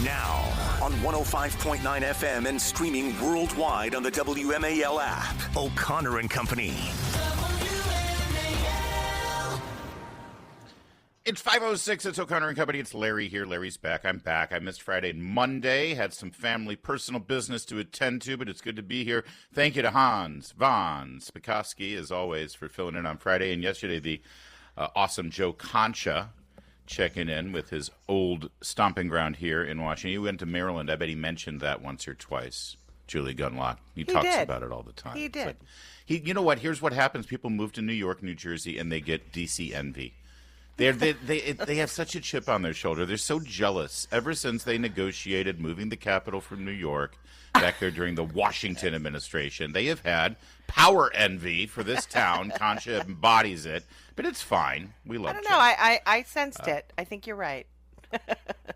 Now, on 105.9 FM and streaming worldwide on the WMAL app. O'Connor and Company. It's 5:06. It's O'Connor and Company. It's Larry here. Larry's back. I'm back. I missed Friday and Monday. Had some family, personal business to attend to, but it's good to be here. Thank you to Hans Von Spikowski, as always, for filling in on Friday. And yesterday, the awesome Joe Concha checking in with his old stomping ground here in Washington. He went to Maryland. I bet he mentioned that once or twice. Julie Gunlock. He talks about it all the time. He did. You know what? Here's what happens. People move to New York, New Jersey, and they get DC envy. They have such a chip on their shoulder. They're so jealous. Ever since they negotiated moving the capital from New York back there during the Washington administration, they have had power envy for this town. Concha embodies it, but it's fine. We love it. I don't know. I sensed it. I think you're right.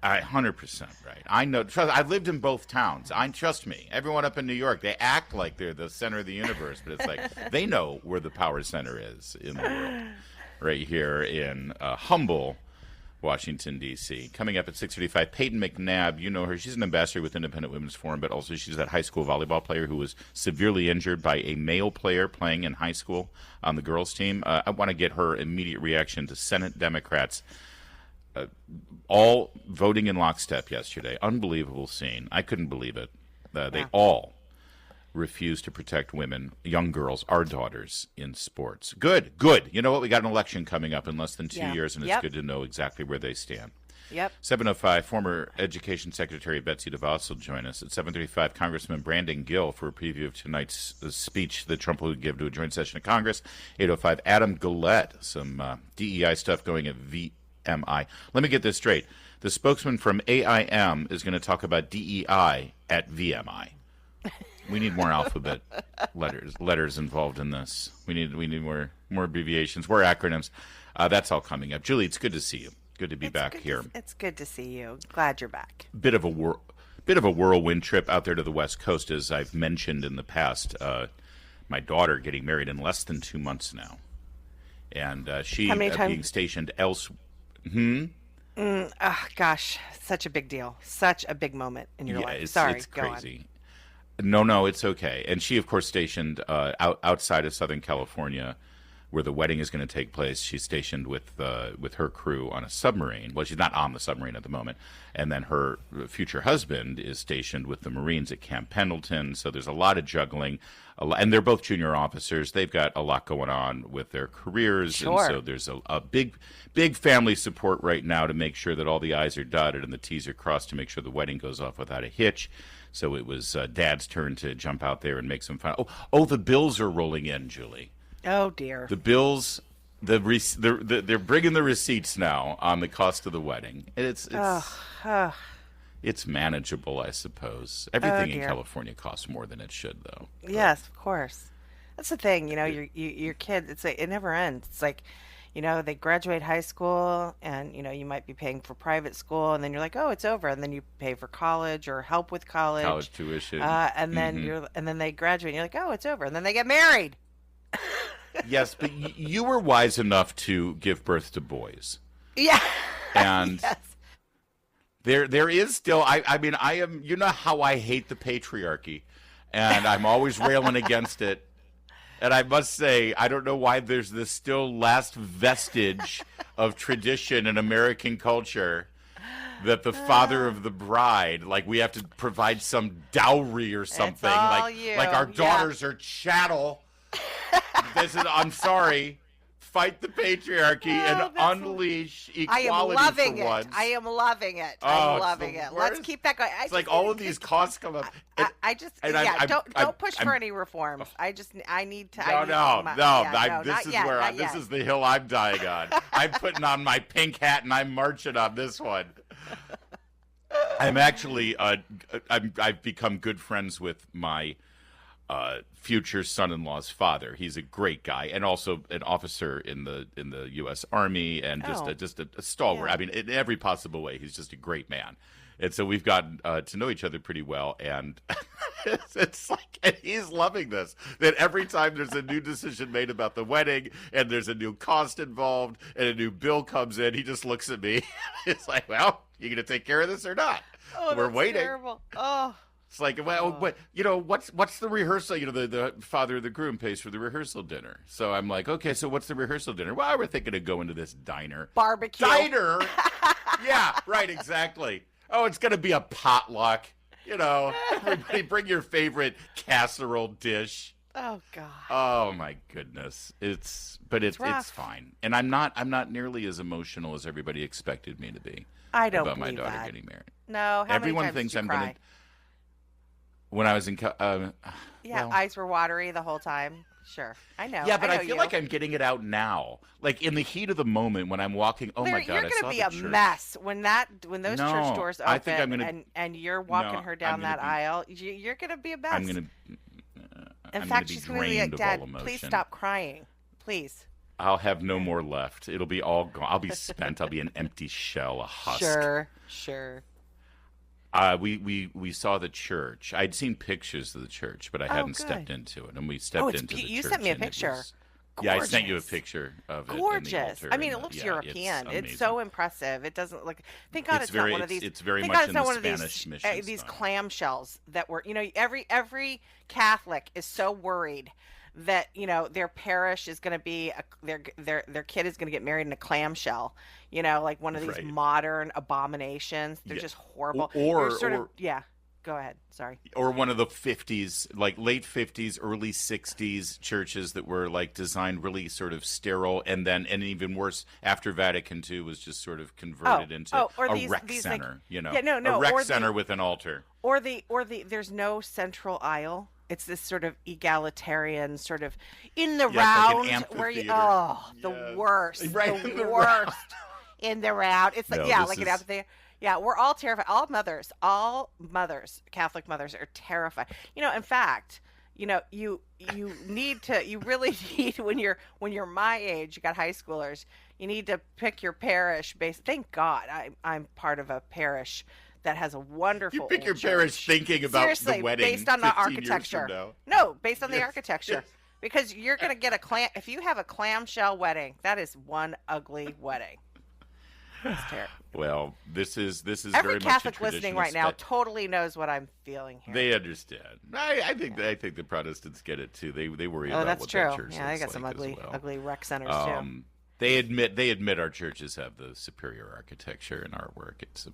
100% right. I know. I've lived in both towns. Trust me. Everyone up in New York, they act like they're the center of the universe, but it's like they know where the power center is in the world. Right here in humble Washington, D.C. Coming up at 6:35, Peyton McNabb, you know her. She's an ambassador with Independent Women's Forum, but also she's that high school volleyball player who was severely injured by a male player playing in high school on the girls' team. I want to get her immediate reaction to Senate Democrats all voting in lockstep yesterday. Unbelievable scene. I couldn't believe it. They all refuse to protect women, young girls, our daughters in sports. Good. You know what? We got an election coming up in less than 2 years, and it's good to know exactly where they stand. Yep. 7:05, former Education Secretary Betsy DeVos will join us. At 7:35, Congressman Brandon Gill for a preview of tonight's speech that Trump will give to a joint session of Congress. 8:05, Adam Gullett, some DEI stuff going at VMI. Let me get this straight. The spokesman from AIM is going to talk about DEI at VMI. We need more alphabet letters involved in this. We need more abbreviations, more acronyms. That's all coming up. Julie, it's good to see you. Good to be back here. It's good to see you. Glad you're back. Bit of a whirlwind trip out there to the West Coast, as I've mentioned in the past. My daughter getting married in less than 2 months now, and she being stationed elsewhere. Gosh, such a big deal. Such a big moment in your life. Sorry, it's crazy. No, it's okay. And she, of course, stationed outside of Southern California, where the wedding is going to take place. She's stationed with her crew on a submarine. Well, she's not on the submarine at the moment. And then her future husband is stationed with the Marines at Camp Pendleton. So there's a lot of juggling. And they're both junior officers. They've got a lot going on with their careers. Sure. And so there's a big family support right now to make sure that all the I's are dotted and the T's are crossed to make sure the wedding goes off without a hitch. So it was Dad's turn to jump out there and make some fun. Oh, the bills are rolling in, Julie. Oh, dear. The bills, they're bringing the receipts now on the cost of the wedding. It's manageable, I suppose. Everything in California costs more than it should, though. Yes, of course. That's the thing. You know, your kid. It never ends. It's like, you know, they graduate high school, and you know you might be paying for private school, and then you're like, oh, it's over, and then you pay for college or help with college tuition, and then then they graduate, and you're like, oh, it's over, and then they get married. Yes, but you were wise enough to give birth to boys. Yeah, and yes. There is still. I mean, I am. You know how I hate the patriarchy, and I'm always railing against it. And I must say, I don't know why there's this still last vestige of tradition in American culture that the father of the bride, like we have to provide some dowry or something, like our daughters are chattel. I'm sorry. Fight the patriarchy and unleash equality for once. I am loving it. I'm loving it. Let's keep that going. It's like all of these costs come up. Don't push for any reforms. I need to. This is the hill I'm dying on. I'm putting on my pink hat and I'm marching on this one. I'm actually, I've become good friends with my future son-in-law's father. He's a great guy, and also an officer in the U.S. Army, and just a stalwart. Yeah. I mean, in every possible way, he's just a great man. And so we've gotten to know each other pretty well, and it's like, and he's loving this. That every time there's a new decision made about the wedding, and there's a new cost involved, and a new bill comes in, he just looks at me. It's like, well, you gonna take care of this or not? Oh, We're that's waiting. terrible. Oh. It's like, well, but what's the rehearsal? The father of the groom pays for the rehearsal dinner. So I'm like, okay, so what's the rehearsal dinner? Well, we're thinking of going to this diner. Barbecue. Diner? Yeah, right, exactly. Oh, it's going to be a potluck. Everybody bring your favorite casserole dish. Oh God. Oh my goodness. It's fine. And I'm not nearly as emotional as everybody expected me to be. I don't about my believe daughter that. getting married. No, Everyone many times thinks did you I'm cry? going to. When I was in, eyes were watery the whole time. Sure, I know. Yeah, but I know feel you. like I'm getting it out now. Like in the heat of the moment when I'm walking. Oh my God, You're I gonna saw be the a church. mess when those No, church doors open I think I'm gonna- and you're walking her down that aisle. You're gonna be a mess. I'm gonna. In I'm fact, gonna be she's gonna be drained like, of Dad, all emotion. please stop crying, please. I'll have no more left. It'll be all gone. I'll be spent. I'll be an empty shell, a husk. Sure. We saw the church. I'd seen pictures of the church, but I hadn't stepped into it. And we stepped into the church. You sent me a and it picture. was- Yeah, I sent you a picture of it. Gorgeous. In the altar, I mean, and, it looks yeah, European. It's amazing. so impressive. It doesn't look. Thank God it's not one of these. It's very thank much God it's in not the one of Spanish mission these style. clamshells that were. Every Catholic is so worried that their parish is going to be their kid is going to get married in a clamshell. Like one of these Right. modern abominations. They're Yeah. just horrible. Or- You're sort or- of yeah. Go ahead. Sorry. Or one of the 50s, like late 50s, early 60s churches that were like designed really sort of sterile, and even worse, after Vatican II was just sort of converted into a rec center, a rec center with an altar. Or there's no central aisle. It's this sort of egalitarian sort of in the round like an where amphitheater. the worst, Right, the in the worst in the round. It's like No, like this an is- amphitheater. Yeah, we're all terrified. All mothers, Catholic mothers are terrified. In fact, you really need when you're my age, you got high schoolers, you need to pick your parish based. Thank God I'm part of a parish that has a wonderful You pick old your church. parish thinking about Seriously, the wedding based on the 15 years from architecture. now. No, based on the Yes, architecture. yes. Because you're going to get if you have a clamshell wedding, that is one ugly wedding. It's terrible. Well, this is Every very Catholic much a listening traditional right now step. totally knows what I'm feeling here. They understand. I think the Protestants get it too. They worry about that's what true. their church Yeah, they looks got some like as well. ugly rec centers too. They admit our churches have the superior architecture and artwork. It's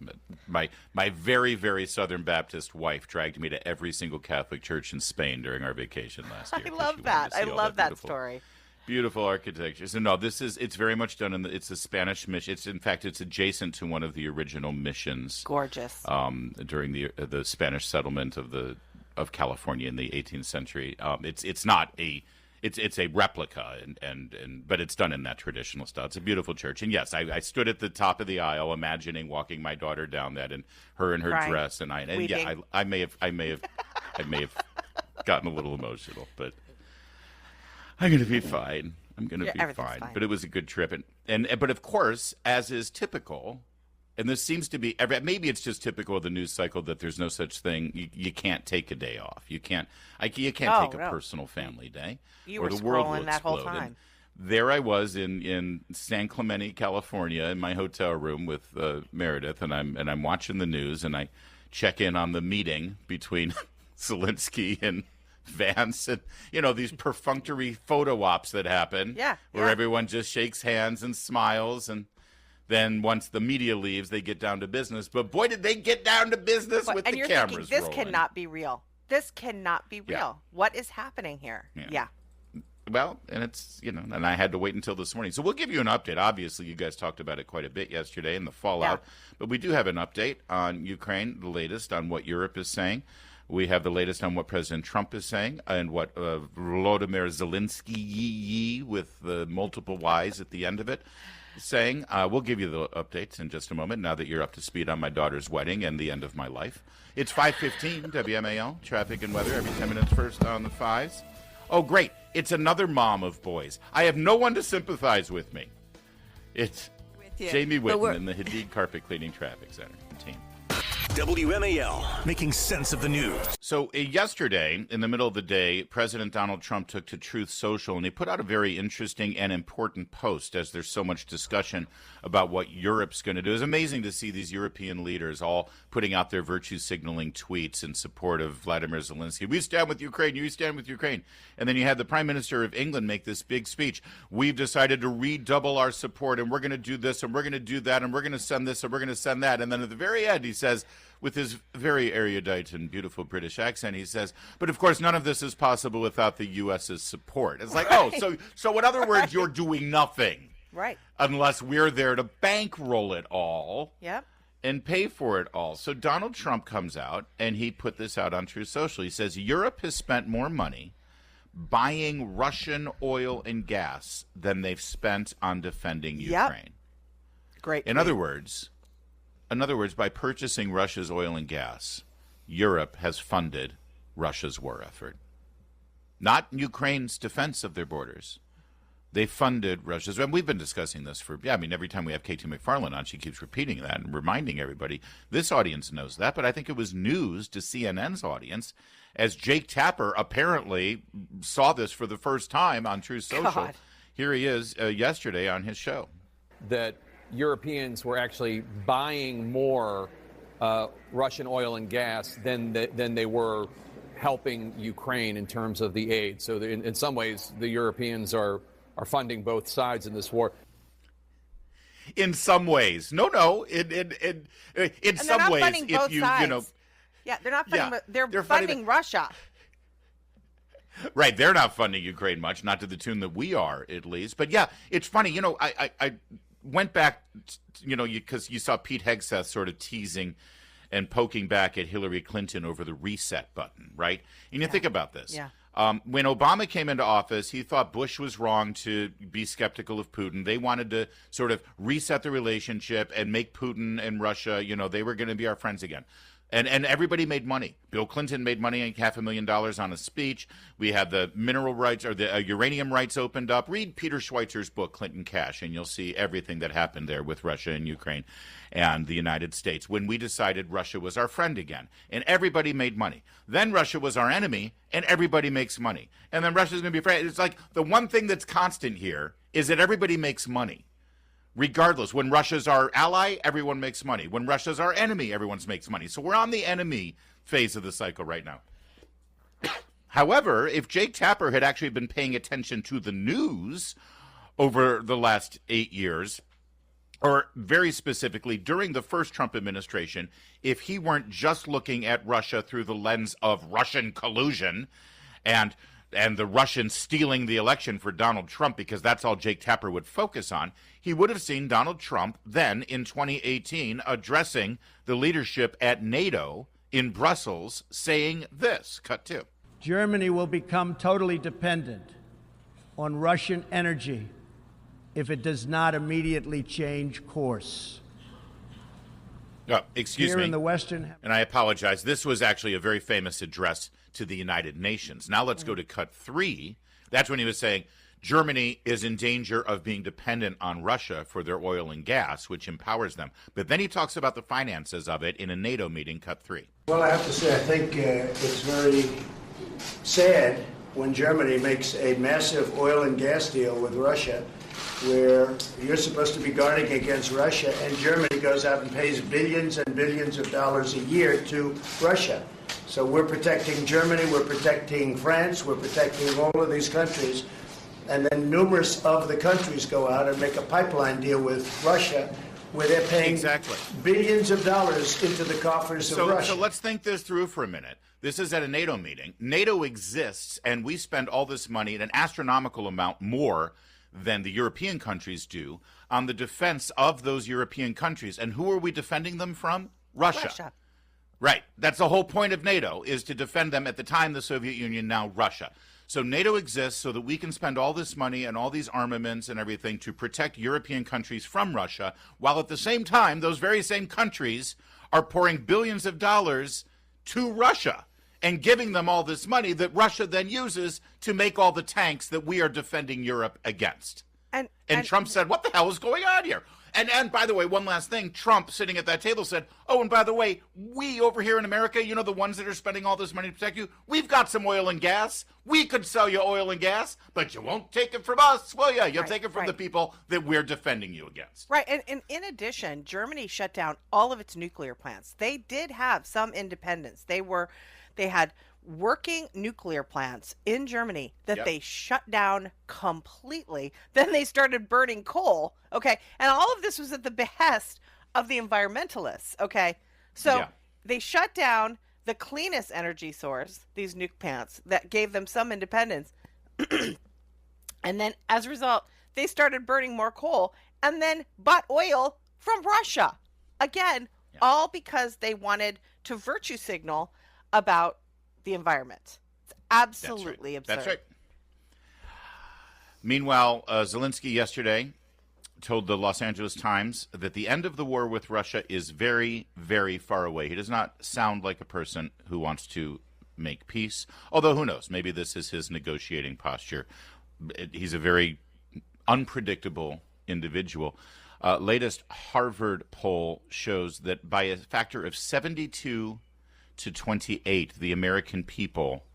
my very, very Southern Baptist wife dragged me to every single Catholic church in Spain during our vacation last year. I 'cause love she wanted that. to I see all love that beautiful- story. Beautiful architecture. So no, it's very much done it's a Spanish mission. It's adjacent to one of the original missions. Gorgeous. During the Spanish settlement of California in the 18th century. It's not it's a replica but it's done in that traditional style. It's a beautiful church. And yes, I stood at the top of the aisle imagining walking my daughter down that and her in her Crying. dress and I may have gotten a little emotional, but I'm going to be fine. I'm going to be everything's fine. But it was a good trip. But of course, as is typical, and this seems to be, maybe it's just typical of the news cycle that there's no such thing. You can't take a day off. You can't take a personal family day. You or were the world will scrolling that whole explode. time. And there I was in San Clemente, California, in my hotel room with Meredith, and I'm watching the news, and I check in on the meeting between Zelensky and Vance, and these perfunctory photo ops that happen, where everyone just shakes hands and smiles, and then once the media leaves, they get down to business. But boy, did they get down to business with and the you're cameras thinking, this rolling. cannot be real. This cannot be real. Yeah. What is happening here? Yeah. Well, and it's and I had to wait until this morning. So we'll give you an update. Obviously, you guys talked about it quite a bit yesterday and the fallout, but we do have an update on Ukraine, the latest on what Europe is saying. We have the latest on what President Trump is saying and what Volodymyr Zelensky, with the multiple Ys at the end of it, is saying. We'll give you the updates in just a moment, now that you're up to speed on my daughter's wedding and the end of my life. It's 5:15, WMAL, traffic and weather, every 10 minutes first on the fives. Oh, great. It's another mom of boys. I have no one to sympathize with me. It's With you. Jamie But Whitten in the Hadid Carpet Cleaning Traffic Center team. WMAL, making sense of the news. So yesterday, in the middle of the day, President Donald Trump took to Truth Social, and he put out a very interesting and important post as there's so much discussion about what Europe's going to do. It's amazing to see these European leaders all putting out their virtue signaling tweets in support of Vladimir Zelensky. We stand with Ukraine. You stand with Ukraine. And then you had the Prime Minister of England make this big speech. We've decided to redouble our support, and we're going to do this, and we're going to do that, and we're going to send this, and we're going to send that. And then at the very end, he says, with his very erudite and beautiful British accent, he says, but of course none of this is possible without the U.S.'s support. It's like, right. So in other words, you're doing nothing. Right. Unless we're there to bankroll it all. Yep. And pay for it all. So Donald Trump comes out, and he put this out on Truth Social. He says, Europe has spent more money buying Russian oil and gas than they've spent on defending Ukraine. Great. In other words, by purchasing Russia's oil and gas, Europe has funded Russia's war effort. Not Ukraine's defense of their borders. They funded Russia's. And we've been discussing this every time we have Katie McFarland on, she keeps repeating that and reminding everybody. This audience knows that, but I think it was news to CNN's audience as Jake Tapper apparently saw this for the first time on Truth Social. God. Here he is yesterday on his show. That Europeans were actually buying more Russian oil and gas than they were helping Ukraine in terms of the aid. So in some ways, the Europeans are funding both sides in this war. In some ways, no. In some ways, funding both sides. Yeah, they're not funding. They're funding Russia. Right, they're not funding Ukraine much, not to the tune that we are, at least. But yeah, it's funny. I went back, because you saw Pete Hegseth sort of teasing and poking back at Hillary Clinton over the reset button, right? And you think about this. Yeah. When Obama came into office, he thought Bush was wrong to be skeptical of Putin. They wanted to sort of reset the relationship and make Putin and Russia, they were going to be our friends again. And everybody made money. Bill Clinton made money, $500,000 on a speech. We had the mineral rights or the uranium rights opened up. Read Peter Schweitzer's book, Clinton Cash, and you'll see everything that happened there with Russia and Ukraine and the United States when we decided Russia was our friend again. And everybody made money. Then Russia was our enemy, and everybody makes money. And then Russia's going to be afraid. It's like the one thing that's constant here is that everybody makes money. Regardless, when Russia's our ally, everyone makes money. When Russia's our enemy, everyone makes money. So we're on the enemy phase of the cycle right now. However, if Jake Tapper had actually been paying attention to the news over the last 8 years, or very specifically during the first Trump administration, if he weren't just looking at Russia through the lens of Russian collusion and the Russians stealing the election for Donald Trump, because that's all Jake Tapper would focus on, he would have seen Donald Trump then in 2018 addressing the leadership at NATO in Brussels saying this, cut two. Germany will become totally dependent on Russian energy if it does not immediately change course. Excuse Here me, in the Western... and I apologize. This was actually a very famous address to the United Nations. Now let's go to cut three. That's when he was saying Germany is in danger of being dependent on Russia for their oil and gas, which empowers them. But then he talks about the finances of it in a NATO meeting, cut three. Well, I have to say, I think it's very sad when Germany makes a massive oil and gas deal with Russia, where you're supposed to be guarding against Russia, and Germany goes out and pays billions and billions of dollars a year to Russia. So we're protecting Germany, we're protecting France, we're protecting all of these countries, and then numerous of the countries go out and make a pipeline deal with Russia, where they're paying billions of dollars into the coffers of Russia. So let's think this through for a minute. This is at a NATO meeting. NATO exists, and we spend all this money, an astronomical amount more than the European countries do, on the defense of those European countries. And who are we defending them from? Russia. Right. That's the whole point of NATO, is to defend them at the time the Soviet Union, now Russia. So NATO exists so that we can spend all this money and all these armaments and everything to protect European countries from Russia, while at the same time, those very same countries are pouring billions of dollars to Russia and giving them all this money that Russia then uses to make all the tanks that we are defending Europe against. And Trump said, what the hell is going on here? And by the way, one last thing, Trump sitting at that table said, oh, and by the way, we over here in America, the ones that are spending all this money to protect you, we've got some oil and gas. We could sell you oil and gas, but you won't take it from us, will you? You'll take it from the people that we're defending you against. Right. And in addition, Germany shut down all of its nuclear plants. They did have some independence. They had working nuclear plants in Germany that they shut down completely. Then they started burning coal. Okay. And all of this was at the behest of the environmentalists. Okay. So they shut down the cleanest energy source, these nuke plants, that gave them some independence. And then as a result, they started burning more coal and then bought oil from Russia. Again, all because they wanted to virtue signal about the environment. It's absolutely absurd. That's right. Meanwhile, Zelensky yesterday told the Los Angeles Times that the end of the war with Russia is very, very far away. He does not sound like a person who wants to make peace, although who knows, maybe this is his negotiating posture. He's a very unpredictable individual. Latest Harvard poll shows that by a factor of 72 to 28, the American people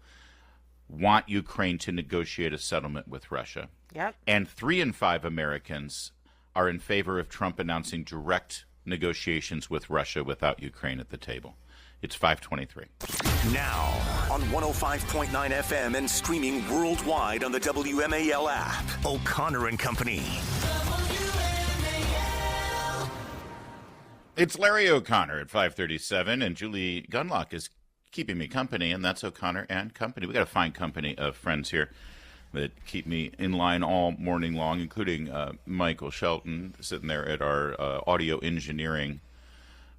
want Ukraine to negotiate a settlement with Russia. Yep. And 3 in 5 Americans are in favor of Trump announcing direct negotiations with Russia without Ukraine at the table. It's 5:23. Now on 105.9 FM and streaming worldwide on the WMAL app. O'Connor and Company. It's Larry O'Connor at 5:37, and Julie Gunlock is keeping me company, and that's O'Connor and Company. We got a fine company of friends here that keep me in line all morning long, including Michael Shelton sitting there at our audio engineering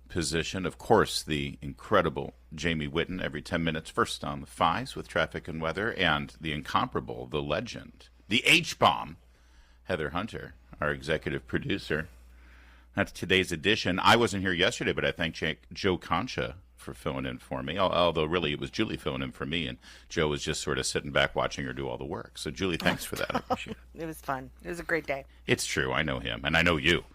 position. Of course, the incredible Jamie Whitten every 10 minutes, first on the fives with traffic and weather, and the incomparable, the legend, the H-bomb, Heather Hunter, our executive producer. That's today's edition. I wasn't here yesterday, but I thank Joe Concha for filling in for me, although really it was Julie filling in for me, and Joe was just sort of sitting back watching her do all the work. So, Julie, thanks for that. I appreciate it. It was fun. It was a great day. It's true. I know him, and I know you.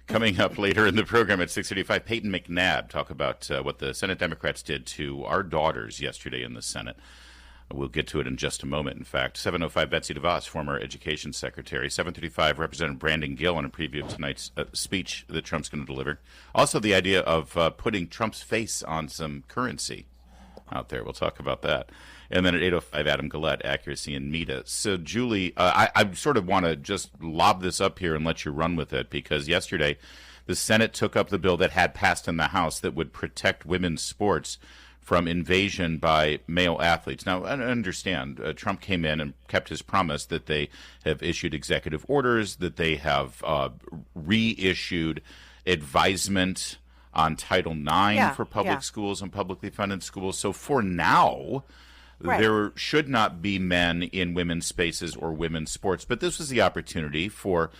Coming up later in the program at 6:35, Peyton McNabb talk about what the Senate Democrats did to our daughters yesterday in the Senate. We'll get to it in just a moment, in fact. 7:05, Betsy DeVos, former education secretary. 7:35, Representative Brandon Gill on a preview of tonight's speech that Trump's going to deliver. Also, the idea of putting Trump's face on some currency out there. We'll talk about that. And then at 8:05, Adam Gillette, Accuracy and Meta. So, Julie, I sort of want to just lob this up here and let you run with it, because yesterday the Senate took up the bill that had passed in the House that would protect women's sports from invasion by male athletes. Now, I understand Trump came in and kept his promise that they have issued executive orders, that they have reissued advisement on Title IX for public schools and publicly funded schools. So for now, there should not be men in women's spaces or women's sports. But this was the opportunity for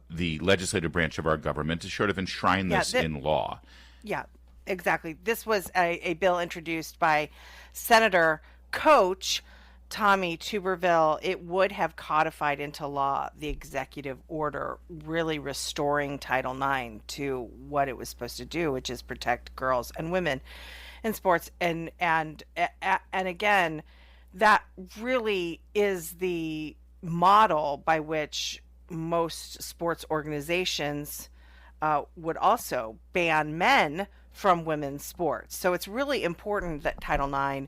the legislative branch of our government to sort of enshrine this in law. Yeah. Exactly. This was a bill introduced by Senator Coach Tommy Tuberville. It would have codified into law the executive order, really restoring Title IX to what it was supposed to do, which is protect girls and women in sports. And again, that really is the model by which most sports organizations would also ban men from women's sports. So it's really important that Title IX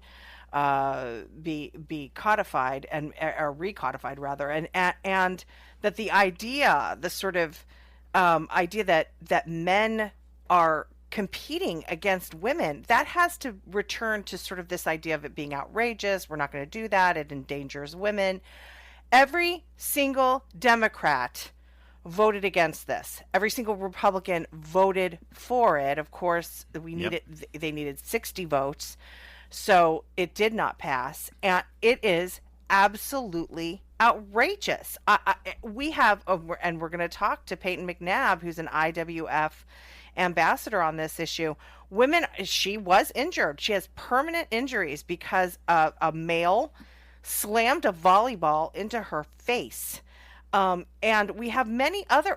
be codified or recodified rather, and that the idea, the sort of idea that men are competing against women, that has to return to sort of this idea of it being outrageous. We're not going to do that. It endangers women. Every single Democrat voted against this. Every single Republican voted for it. Of course, they needed 60 votes, so it did not pass, and it is absolutely outrageous. We have, and we're going to talk to Peyton McNabb, who's an IWF ambassador on this issue. She was injured. She has permanent injuries because a male slammed a volleyball into her face. And we have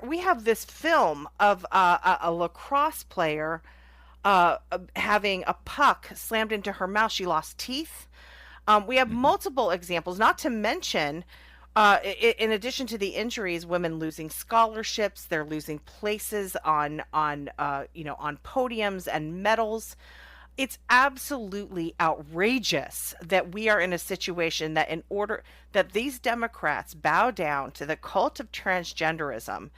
we have this film of a lacrosse player having a puck slammed into her mouth. She lost teeth. We have multiple examples, not to mention, in addition to the injuries, women losing scholarships, they're losing places on podiums and medals. It's absolutely outrageous that we are in a situation that in order that these Democrats bow down to the cult of transgenderism,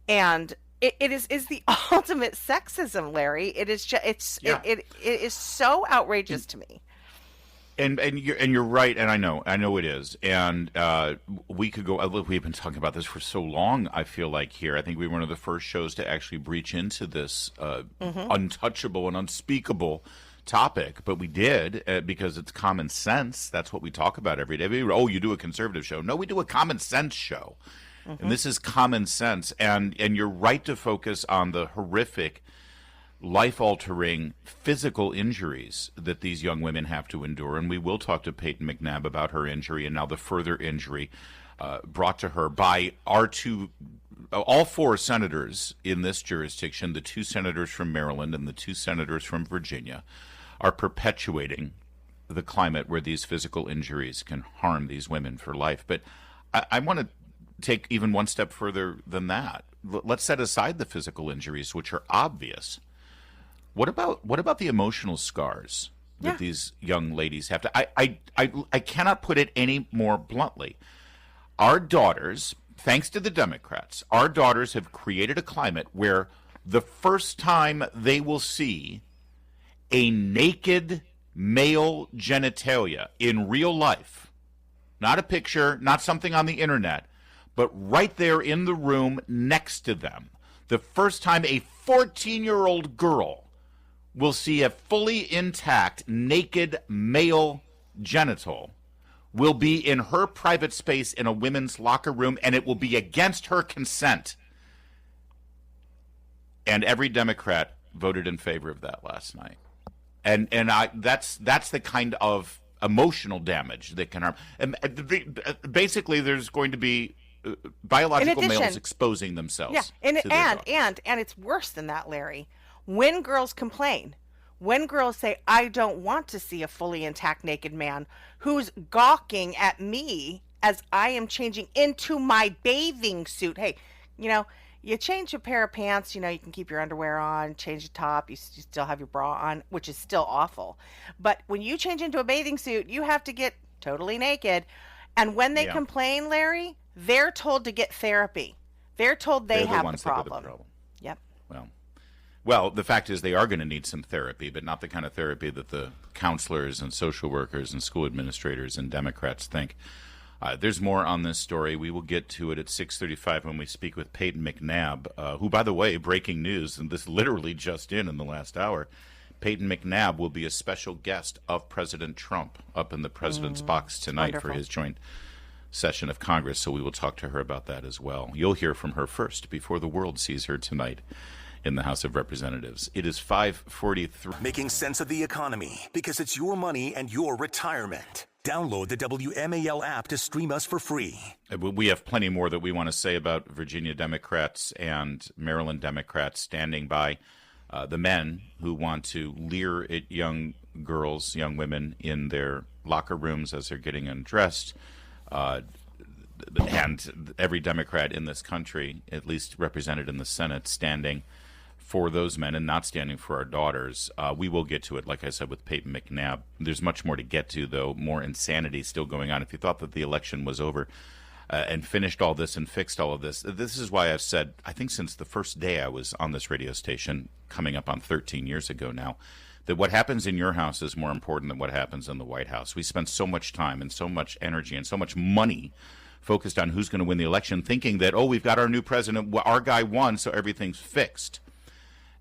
and it is the ultimate sexism, Larry. It is just it is so outrageous to me. And you're right, and I know it is, and we could go. We've been talking about this for so long. I feel like here, I think we were one of the first shows to actually breach into this untouchable and unspeakable topic, but we did because it's common sense. That's what we talk about every day. Oh, you do a conservative show? No, we do a common sense show, and this is common sense. And you're right to focus on the horrific, life-altering physical injuries that these young women have to endure. And we will talk to Peyton McNabb about her injury and now the further injury brought to her by all four senators in this jurisdiction, the two senators from Maryland and the two senators from Virginia, are perpetuating the climate where these physical injuries can harm these women for life. But I want to take even one step further than that. Let's set aside the physical injuries, which are obvious. What about the emotional scars that these young ladies have to? I cannot put it any more bluntly. Our daughters, thanks to the Democrats, our daughters have created a climate where the first time they will see a naked male genitalia in real life, not a picture, not something on the internet, but right there in the room next to them, the first time a 14-year-old girl will see a fully intact, naked male genital will be in her private space in a women's locker room, and it will be against her consent. And every Democrat voted in favor of that last night. And that's the kind of emotional damage that can harm. And basically, there's going to be biological males exposing themselves. Yeah, and it's worse than that, Larry. When girls complain, when girls say, I don't want to see a fully intact naked man who's gawking at me as I am changing into my bathing suit. Hey, you change a pair of pants, you can keep your underwear on, change the top, you still have your bra on, which is still awful. But when you change into a bathing suit, you have to get totally naked. And when they complain, Larry, they're told to get therapy. They're told they have the problem. Yep. Well, the fact is they are going to need some therapy, but not the kind of therapy that the counselors and social workers and school administrators and Democrats think. There's more on this story. We will get to it at 6:35 when we speak with Peyton McNabb, who, by the way, breaking news, and this literally just in the last hour, Peyton McNabb will be a special guest of President Trump up in the president's box tonight for his joint session of Congress, so we will talk to her about that as well. You'll hear from her first before the world sees her tonight in the House of Representatives. It is 5:43. Making sense of the economy because it's your money and your retirement. Download the WMAL app to stream us for free. We have plenty more that we want to say about Virginia Democrats and Maryland Democrats standing by the men who want to leer at young girls, young women in their locker rooms as they're getting undressed. And every Democrat in this country, at least represented in the Senate, standing for those men and not standing for our daughters. We will get to it, like I said, with Peyton McNabb. There's much more to get to, though. More insanity still going on. If you thought that the election was over and finished all this and fixed all of this, this is why I've said, I think since the first day I was on this radio station, coming up on 13 years ago now, that what happens in your house is more important than what happens in the White House. We spend so much time and so much energy and so much money focused on who's going to win the election, thinking that, oh, we've got our new president, our guy won, so everything's fixed.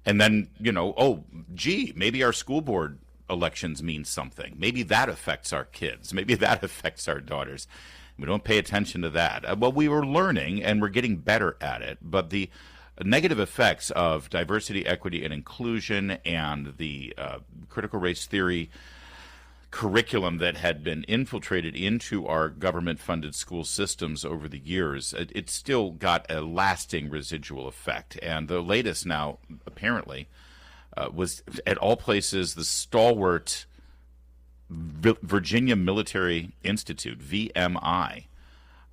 And then, maybe our school board elections mean something. Maybe that affects our kids. Maybe that affects our daughters. We don't pay attention to that. Well, we were learning, and we're getting better at it. But the negative effects of diversity, equity, and inclusion and the critical race theory curriculum that had been infiltrated into our government-funded school systems over the years, it still got a lasting residual effect. And the latest now, apparently, was at all places the stalwart Virginia Military Institute, VMI.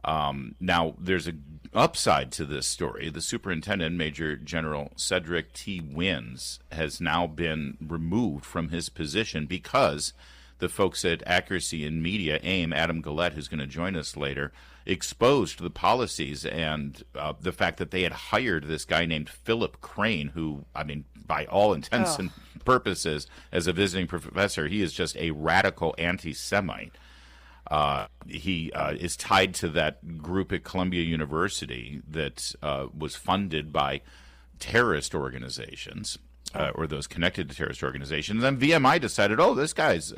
Now, there's an upside to this story. The superintendent, Major General Cedric T. Wins, has now been removed from his position because the folks at Accuracy in Media, AIM, Adam Gullett, who's going to join us later, exposed the policies and the fact that they had hired this guy named Philip Crane, who, I mean, by all intents and purposes, as a visiting professor, he is just a radical anti-Semite. He is tied to that group at Columbia University that was funded by terrorist organizations, or those connected to terrorist organizations. And then VMI decided, oh, this guy's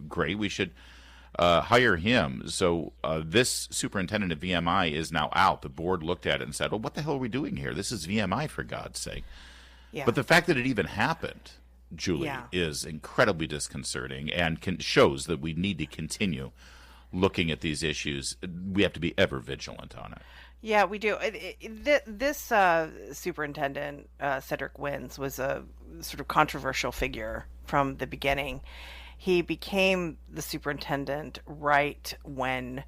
great, we should hire him. So this superintendent at VMI is now out. The board looked at it and said, well, what the hell are we doing here? This is VMI, for God's sake. Yeah. But the fact that it even happened, Julie, is incredibly disconcerting and shows that we need to continue looking at these issues. We have to be ever vigilant on it. Yeah, we do. This superintendent, Cedric Wins, was a sort of controversial figure from the beginning. He became the superintendent right when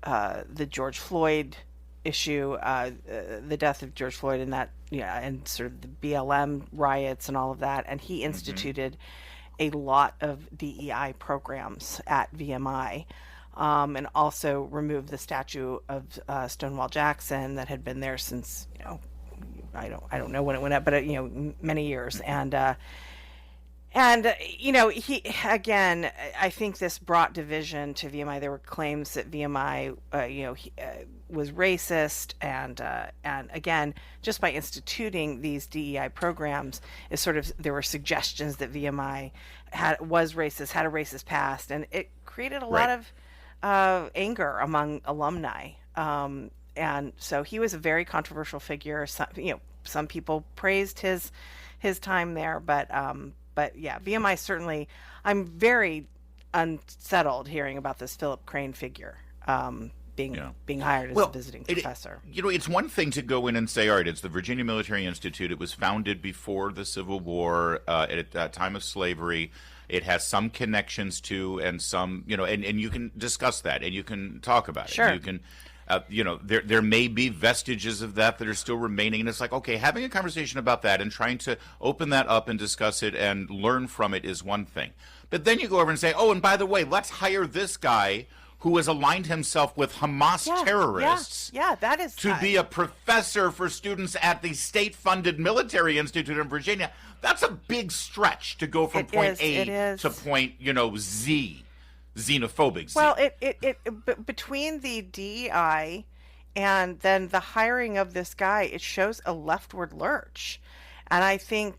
the George Floyd issue, the death of George Floyd, and that, and sort of the BLM riots and all of that, and he instituted a lot of DEI programs at VMI. And also removed the statue of Stonewall Jackson that had been there since, I don't know when it went up, but many years. And he, again, I think this brought division to VMI. There were claims that VMI was racist, and again, just by instituting these DEI programs, is sort of, there were suggestions that VMI was racist, had a racist past, and it created a lot of anger among alumni, and so he was a very controversial figure. Some people praised his time there, but yeah, VMI certainly. I'm very unsettled hearing about this Philip Crane figure being hired as a visiting professor. It's one thing to go in and say, all right, it's the Virginia Military Institute. It was founded before the Civil War, at a time of slavery. It has some connections to, and some, and you can discuss that, and you can talk about it. Sure. You can, there may be vestiges of that are still remaining, and it's like, okay, having a conversation about that and trying to open that up and discuss it and learn from it is one thing. But then you go over and say, oh, and by the way, let's hire this guy who has aligned himself with Hamas terrorists that is to be a professor for students at the state-funded military institute in Virginia. That's a big stretch to go from point A to point, Z, xenophobic Z. Well, between the DEI and then the hiring of this guy, it shows a leftward lurch. And I think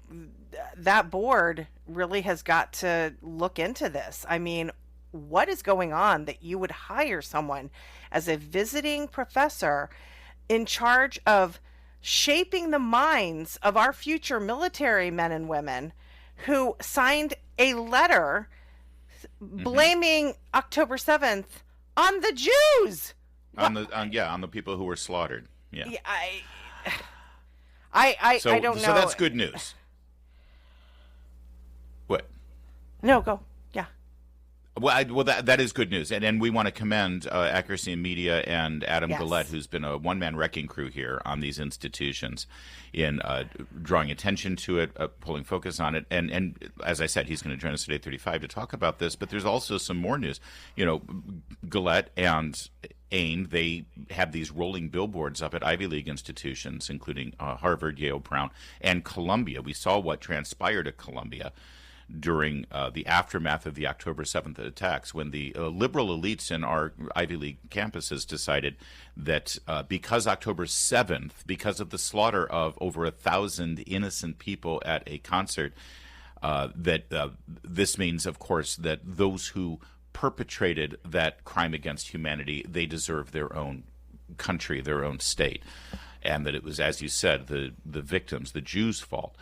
that board really has got to look into this. I mean, what is going on that you would hire someone as a visiting professor in charge of shaping the minds of our future military men and women, who signed a letter blaming October 7th on the Jews? On the people who were slaughtered. Yeah. I don't know. So that's good news. What? No, go. Yeah. Well, that is good news, and we want to commend Accuracy in Media and Adam Gullett, who's been a one-man wrecking crew here on these institutions in drawing attention to it, pulling focus on it, and as I said, he's going to join us at 8:35 to talk about this. But there's also some more news. Gullett and AIM, they have these rolling billboards up at Ivy League institutions, including Harvard, Yale, Brown, and Columbia. We saw what transpired at Columbia during the aftermath of the October 7th attacks, when the liberal elites in our Ivy League campuses decided that because October 7th, because of the slaughter of over 1,000 innocent people at a concert, that this means, of course, that those who perpetrated that crime against humanity, they deserve their own country, their own state, and that it was, as you said, the victims, the Jews' fault.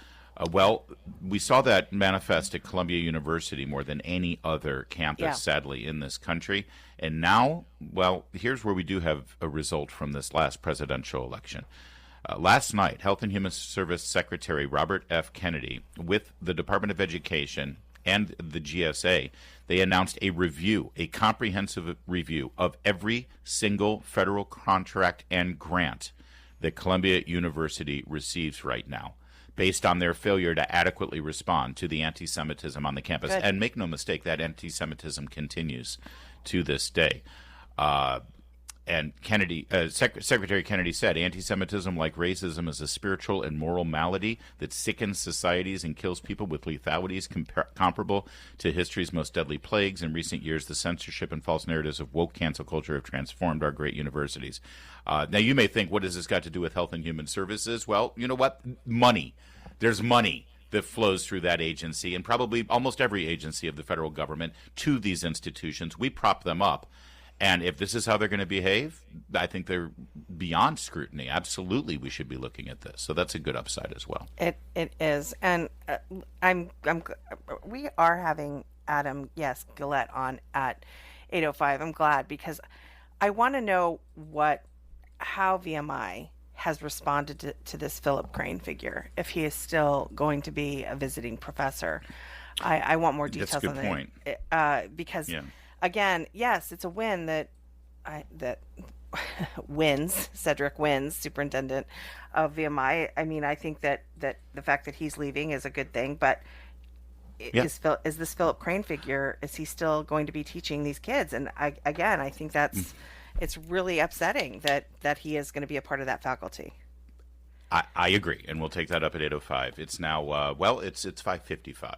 Well, we saw that manifest at Columbia University more than any other campus, sadly, in this country. And now, well, here's where we do have a result from this last presidential election. Last night, Health and Human Service Secretary Robert F. Kennedy, with the Department of Education and the GSA, they announced a comprehensive review of every single federal contract and grant that Columbia University receives right now, based on their failure to adequately respond to the anti-Semitism on the campus. Good. And make no mistake, that anti-Semitism continues to this day. And Secretary Kennedy said, anti-Semitism, like racism, is a spiritual and moral malady that sickens societies and kills people with lethalities comparable to history's most deadly plagues. In recent years, the censorship and false narratives of woke cancel culture have transformed our great universities. Now, you may think, what has this got to do with Health and Human Services? Well, you know what? Money. There's money that flows through that agency and probably almost every agency of the federal government to these institutions. We prop them up. And if this is how they're going to behave, I think they're beyond scrutiny. Absolutely, we should be looking at this. So that's a good upside as well. It is, and we are having Adam Gillette on at 8:05. I'm glad, because I want to know how VMI has responded to this Philip Crane figure. If he is still going to be a visiting professor, I want more details That's a good on point. It because. Yeah. Again, yes, it's a win that Cedric wins, superintendent of VMI. I mean, I think that the fact that he's leaving is a good thing, but is this Philip Crane figure, is he still going to be teaching these kids? And I think it's really upsetting that he is going to be a part of that faculty. I agree, and we'll take that up at 8:05. It's now, it's 5:55.